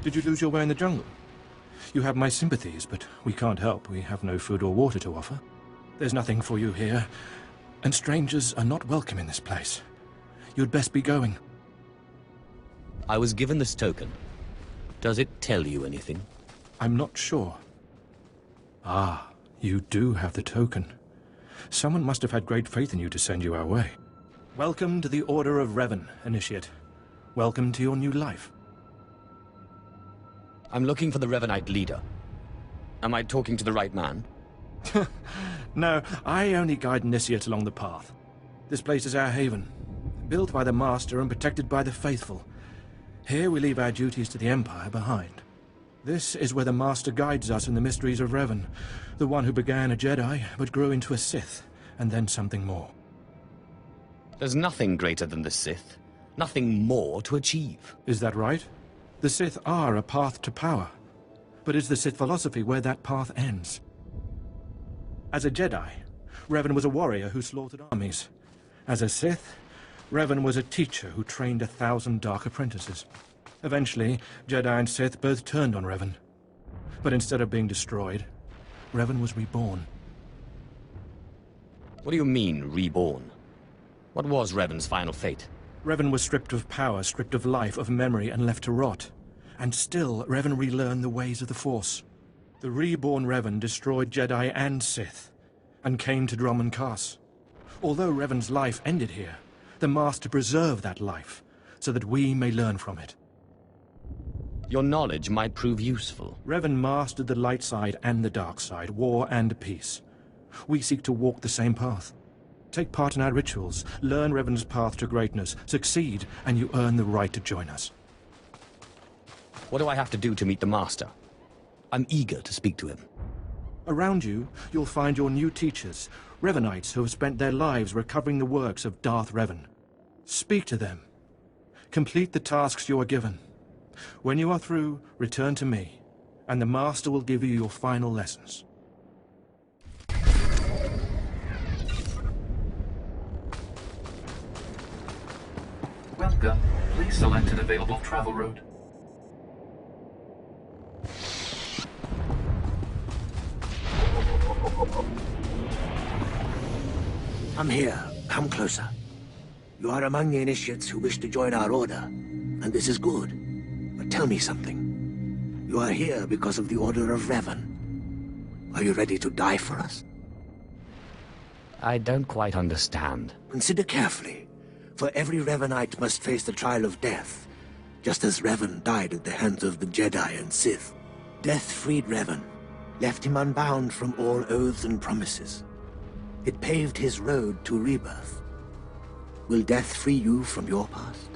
Did you lose your way in the jungle? You have my sympathies, but we can't help. We have no food or water to offer. There's nothing for you here, and strangers are not welcome in this place. You'd best be going. I was given this token. Does it tell you anything? I'm not sure. Ah, you do have the token. Someone must have had great faith in you to send you our way. Welcome to the Order of Revan, Initiate. Welcome to your new life. I'm looking for the Revanite leader. Am I talking to the right man? No, I only guide Initiates along the path. This place is our haven, built by the Master and protected by the faithful. Here we leave our duties to the Empire behind. This is where the Master guides us in the mysteries of Revan, the one who began a Jedi but grew into a Sith, and then something more. There's nothing greater than the Sith. Nothing more to achieve. Is that right? The Sith are a path to power. But is the Sith philosophy where that path ends? As a Jedi, Revan was a warrior who slaughtered armies. As a Sith, Revan was a teacher who trained 1,000 dark apprentices. Eventually, Jedi and Sith both turned on Revan. But instead of being destroyed, Revan was reborn. What do you mean, reborn? What was Revan's final fate? Revan was stripped of power, stripped of life, of memory, and left to rot. And still, Revan relearned the ways of the Force. The reborn Revan destroyed Jedi and Sith, and came to Dromund Kaas. Although Revan's life ended here, the Master preserved that life, so that we may learn from it. Your knowledge might prove useful. Revan mastered the light side and the dark side, war and peace. We seek to walk the same path. Take part in our rituals, learn Revan's path to greatness, succeed, and you earn the right to join us. What do I have to do to meet the Master? I'm eager to speak to him. Around you, you'll find your new teachers, Revanites who have spent their lives recovering the works of Darth Revan. Speak to them. Complete the tasks you are given. When you are through, return to me, and the Master will give you your final lessons. Welcome. Please select an available travel route. I'm here. Come closer. You are among the initiates who wish to join our order, and this is good. But tell me something. You are here because of the Order of Revan. Are you ready to die for us? I don't quite understand. Consider carefully, for every Revanite must face the trial of death, just as Revan died at the hands of the Jedi and Sith. Death freed Revan, left him unbound from all oaths and promises. It paved his road to rebirth. Will death free you from your past?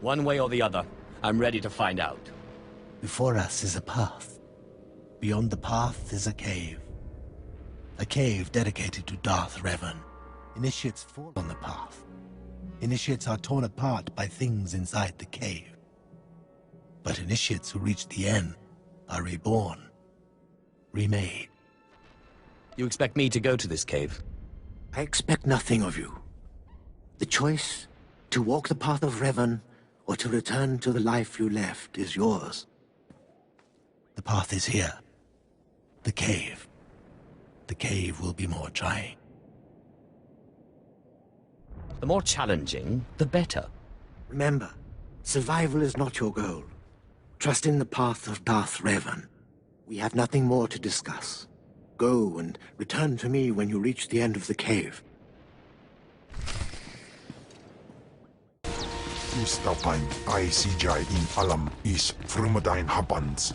One way or the other, I'm ready to find out. Before us is a path. Beyond the path is a cave. A cave dedicated to Darth Revan. Initiates fall on the path. Initiates are torn apart by things inside the cave. But initiates who reach the end are reborn, remade. You expect me to go to this cave? I expect nothing of you. The choice to walk the path of Revan or to return to the life you left is yours. The path is here. The cave. The cave will be more trying. The more challenging, the better. Remember, survival is not your goal. Trust in the path of Darth Revan. We have nothing more to discuss. Go and return to me when you reach the end of the cave. Ustapain ay CJ in alam is Frumadain Habans.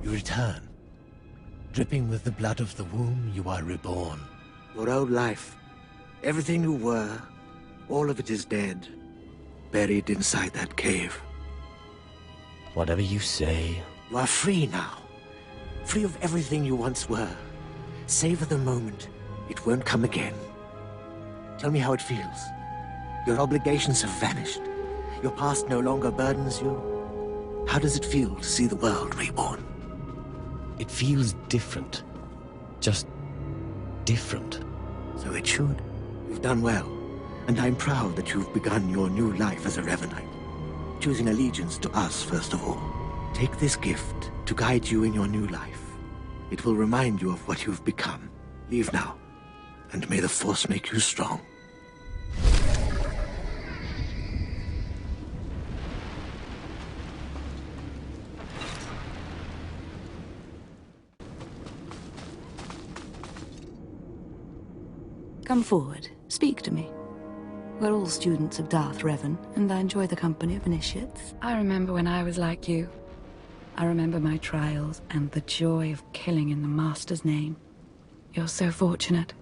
You return. Dripping with the blood of the womb, you are reborn. Your old life, everything you were, all of it is dead, buried inside that cave. Whatever you say. You are free now. Free of everything you once were. Savor the moment. It won't come again. Tell me how it feels. Your obligations have vanished. Your past no longer burdens you. How does it feel to see the world reborn? It feels different. Just different. So it should. You've done well. And I'm proud that you've begun your new life as a Revanite. Choosing allegiance to us, first of all. Take this gift to guide you in your new life. It will remind you of what you've become. Leave now, and may the Force make you strong. Come forward. Speak to me. We're all students of Darth Revan, and I enjoy the company of initiates. I remember when I was like you. I remember my trials and the joy of killing in the Master's name. You're so fortunate.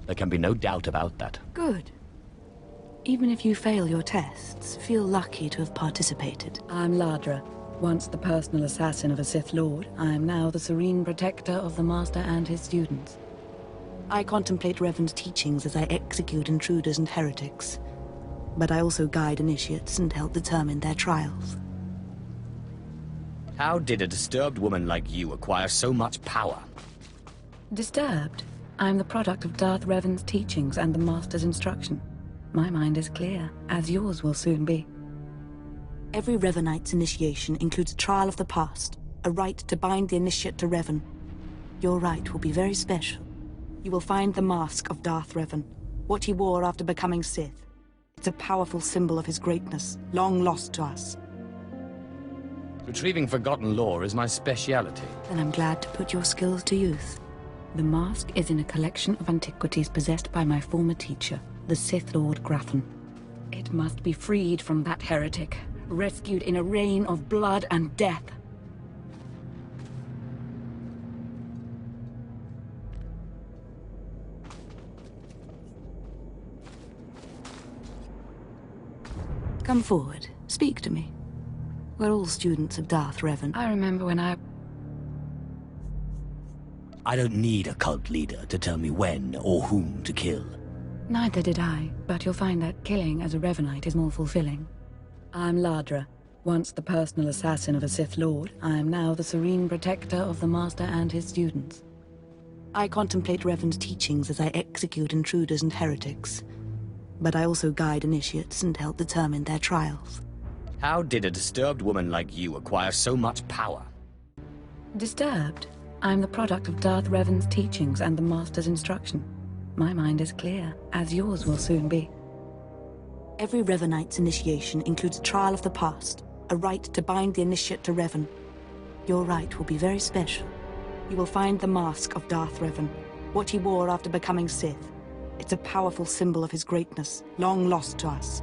There can be no doubt about that. Good. Even if you fail your tests, feel lucky to have participated. I'm Ladra. Once the personal assassin of a Sith Lord, I am now the serene protector of the Master and his students. I contemplate Revan's teachings as I execute intruders and heretics. But I also guide initiates and help determine their trials. How did a disturbed woman like you acquire so much power? Disturbed? I'm the product of Darth Revan's teachings and the Master's instruction. My mind is clear, as yours will soon be. Every Revanite's initiation includes a trial of the past, a rite to bind the initiate to Revan. Your rite will be very special. You will find the mask of Darth Revan, what he wore after becoming Sith. It's a powerful symbol of his greatness, long lost to us. Retrieving forgotten lore is my speciality. Then I'm glad to put your skills to use. The mask is in a collection of antiquities possessed by my former teacher, the Sith Lord Grafton. It must be freed from that heretic, rescued in a rain of blood and death. Come forward. Speak to me. We're all students of Darth Revan. I remember when I don't need a cult leader to tell me when or whom to kill. Neither did I, but you'll find that killing as a Revanite is more fulfilling. I'm Ladra. Once the personal assassin of a Sith Lord, I am now the serene protector of the Master and his students. I contemplate Revan's teachings as I execute intruders and heretics. But I also guide initiates and help determine their trials. How did a disturbed woman like you acquire so much power? Disturbed? I'm the product of Darth Revan's teachings and the Master's instruction. My mind is clear, as yours will soon be. Every Revanite's initiation includes a trial of the past, a rite to bind the initiate to Revan. Your rite will be very special. You will find the mask of Darth Revan, what he wore after becoming Sith. It's a powerful symbol of his greatness, long lost to us.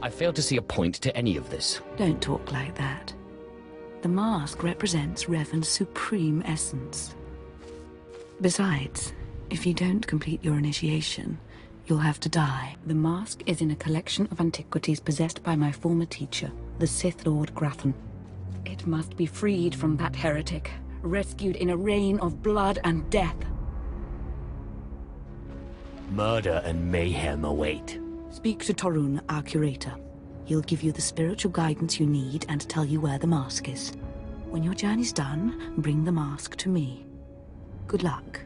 I fail to see a point to any of this. Don't talk like that. The mask represents Revan's supreme essence. Besides, if you don't complete your initiation, you'll have to die. The mask is in a collection of antiquities possessed by my former teacher, the Sith Lord Grafton. It must be freed from that heretic, rescued in a rain of blood and death. Murder and mayhem await. Speak to Torun, our curator. He'll give you the spiritual guidance you need and tell you where the mask is. When your journey's done, bring the mask to me. Good luck.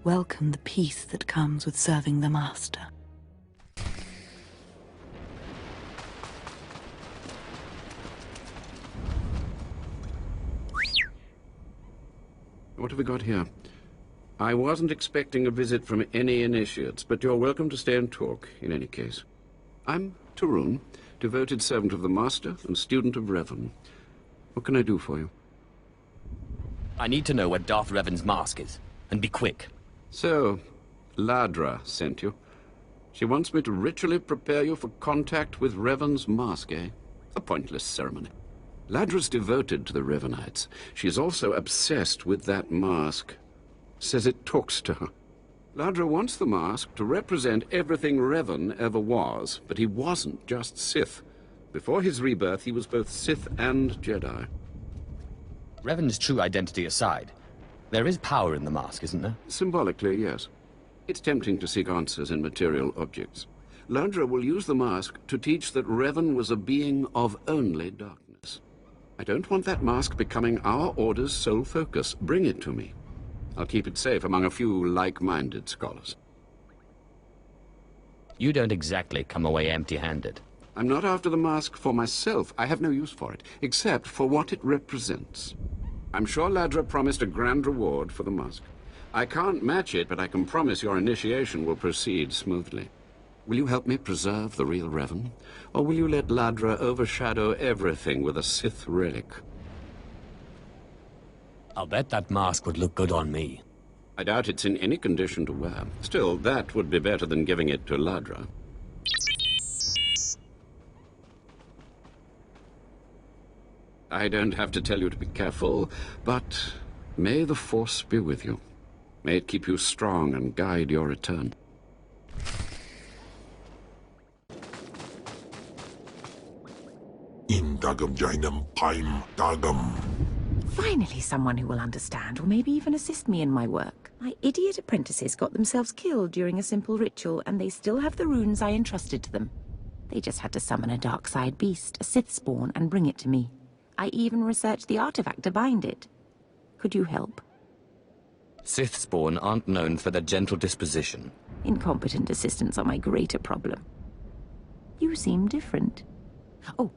Welcome the peace that comes with serving the Master. What have we got here? I wasn't expecting a visit from any initiates, but you're welcome to stay and talk, in any case. I'm Torun, devoted servant of the Master and student of Revan. What can I do for you? I need to know where Darth Revan's mask is, and be quick. So, Ladra sent you. She wants me to ritually prepare you for contact with Revan's mask, eh? A pointless ceremony. Ladra's devoted to the Revenites. She's also obsessed with that mask. Says it talks to her. Ladra wants the mask to represent everything Revan ever was, but he wasn't just Sith. Before his rebirth, he was both Sith and Jedi. Revan's true identity aside, there is power in the mask, isn't there? Symbolically, yes. It's tempting to seek answers in material objects. Ladra will use the mask to teach that Revan was a being of only darkness. I don't want that mask becoming our Order's sole focus. Bring it to me. I'll keep it safe among a few like-minded scholars. You don't exactly come away empty-handed. I'm not after the mask for myself. I have no use for it, except for what it represents. I'm sure Ladra promised a grand reward for the mask. I can't match it, but I can promise your initiation will proceed smoothly. Will you help me preserve the real Revan? Or will you let Ladra overshadow everything with a Sith relic? I'll bet that mask would look good on me. I doubt it's in any condition to wear. Still, that would be better than giving it to Ladra. I don't have to tell you to be careful, but may the Force be with you. May it keep you strong and guide your return. In Dagam Jainam Paim Dagam. Finally someone who will understand, or maybe even assist me in my work. My idiot apprentices got themselves killed during a simple ritual, and they still have the runes I entrusted to them. They just had to summon a dark side beast, a Sith spawn, and bring it to me. I even researched the artifact to bind it. Could you help? Sith spawn aren't known for their gentle disposition. Incompetent assistants are my greater problem. You seem different. Oh,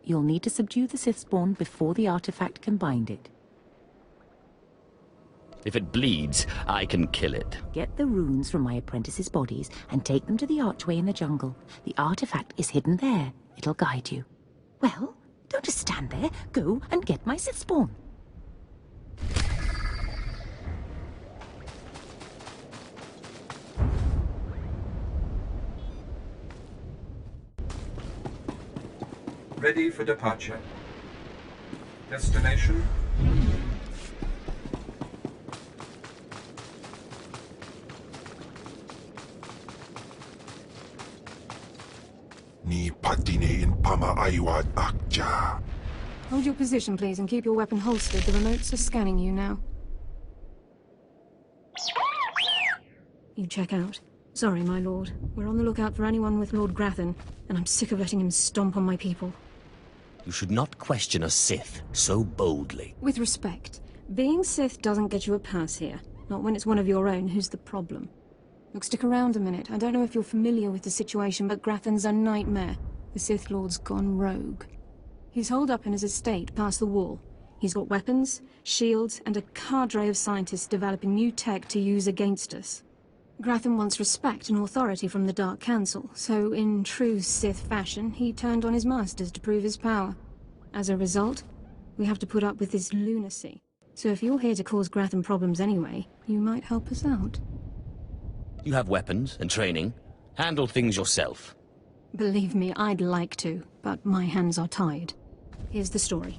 you'll need to subdue the Sith spawn before the artifact can bind it. If it bleeds, I can kill it. Get the runes from my apprentices' bodies and take them to the archway in the jungle. The artifact is hidden there. It'll guide you. Well, don't just stand there. Go and get my Sith spawn. Ready for departure. Destination? Ni patine in Pama Aiwad Akja. Hold your position, please, and keep your weapon holstered. The remotes are scanning you now. You check out. Sorry, my lord. We're on the lookout for anyone with Lord Grathan, and I'm sick of letting him stomp on my people. You should not question a Sith so boldly. With respect, being Sith doesn't get you a pass here. Not when it's one of your own. Who's the problem? Look, stick around a minute. I don't know if you're familiar with the situation, but Grathan's a nightmare. The Sith Lord's gone rogue. He's holed up in his estate past the wall. He's got weapons, shields, and a cadre of scientists developing new tech to use against us. Grathan wants respect and authority from the Dark Council, so in true Sith fashion, he turned on his masters to prove his power. As a result, we have to put up with his lunacy. So if you're here to cause Grathan problems anyway, you might help us out. You have weapons and training. Handle things yourself. Believe me, I'd like to, but my hands are tied. Here's the story.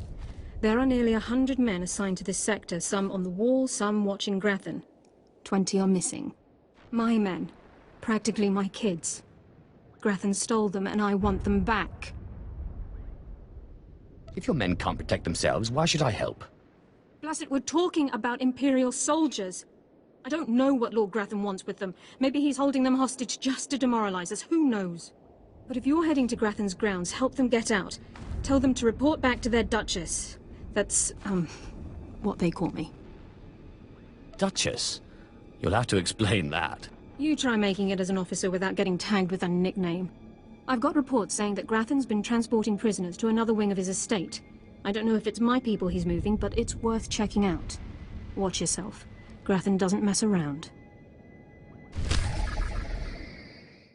There are nearly 100 men assigned to this sector, some on the wall, some watching Grathan. 20 are missing. My men. Practically my kids. Grathan stole them, and I want them back. If your men can't protect themselves, why should I help? Blast, we're talking about Imperial soldiers. I don't know what Lord Grathan wants with them. Maybe he's holding them hostage just to demoralize us, who knows? But if you're heading to Grathan's grounds, help them get out. Tell them to report back to their Duchess. That's, what they call me. Duchess? You'll have to explain that. You try making it as an officer without getting tagged with a nickname. I've got reports saying that Grathan's been transporting prisoners to another wing of his estate. I don't know if it's my people he's moving, but it's worth checking out. Watch yourself. Grathan doesn't mess around.